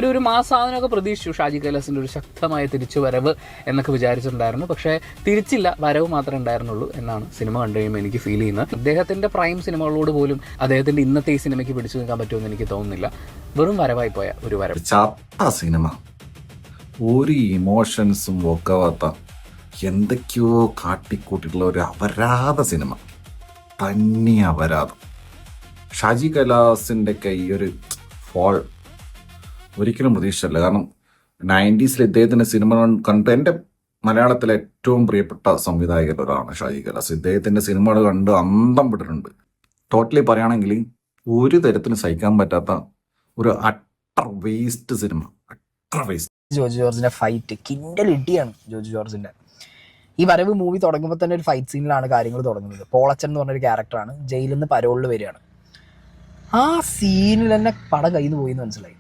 ഒരു മാസാധനമൊക്കെ പ്രതീക്ഷിച്ചു ഷാജി കൈലാസിൻ്റെ ഒരു ശക്തമായ തിരിച്ചു വരവ് എന്നൊക്കെ വിചാരിച്ചിട്ടുണ്ടായിരുന്നു. പക്ഷേ തിരിച്ചില്ല, വരവ് മാത്രമേ ഉണ്ടായിരുന്നുള്ളൂ എന്നാണ് സിനിമ കണ്ടു കഴിയുമ്പോൾ എനിക്ക് ഫീൽ ചെയ്യുന്നത്. അദ്ദേഹത്തിൻ്റെ പ്രൈം സിനിമകളോട് പോലും അദ്ദേഹത്തിൻ്റെ ഇന്നത്തെ ഈ സിനിമയ്ക്ക് പിടിച്ചു നിൽക്കാൻ പറ്റുമെന്ന് എനിക്ക് തോന്നുന്നില്ല. വെറും വരവായി പോയ ഒരു വരവ്. ചത്ത സിനിമ, ഒരു ഇമോഷൻസും ഒക്കാത്ത എന്തൊക്കെയോ കാട്ടിക്കൂട്ടിയിട്ടുള്ള ഒരു അപരാധ സിനിമ, തന്നി അപരാധം. ഷാജി കൈലാസിൻ്റെ ഒക്കെ ഈ ഒരു ഫോൾ ഒരിക്കലും പ്രതീക്ഷിച്ചല്ല. കാരണം 90s ഇദ്ദേഹത്തിൻ്റെ സിനിമ കണ്ട് എൻ്റെ മലയാളത്തിലെ ഏറ്റവും പ്രിയപ്പെട്ട സംവിധായകരിൽ ഒരാളാണ് ഷാജി കൈലാസ്. ഇദ്ദേഹത്തിൻ്റെ സിനിമകൾ കണ്ട് അന്തം വിട്ടിട്ടുണ്ട്. ടോട്ടലി പറയുകയാണെങ്കിൽ ഒരു തരത്തിലും സഹിക്കാൻ പറ്റാത്ത ഒരു utter waste cinema, utter waste. George ജോർജിന്റെ ഫൈറ്റ് കിൻഡൽ ഇടിയാണ് ജോർജ് ജോർജിന്റെ. ഈ വരവ് മൂവി തുടങ്ങുമ്പോൾ തന്നെ ഒരു ഫൈറ്റ് സീനിലാണ് കാര്യങ്ങൾ തുടങ്ങുന്നത്. പോളച്ചൻ എന്ന് പറഞ്ഞൊരു ക്യാരക്ടറാണ് ജയിലിൽ നിന്ന് പരോളിൽ വരികയാണ്. ആ സീനിൽ തന്നെ പടം കയ്യിൽ നിന്ന് പോയി എന്ന് മനസ്സിലായി.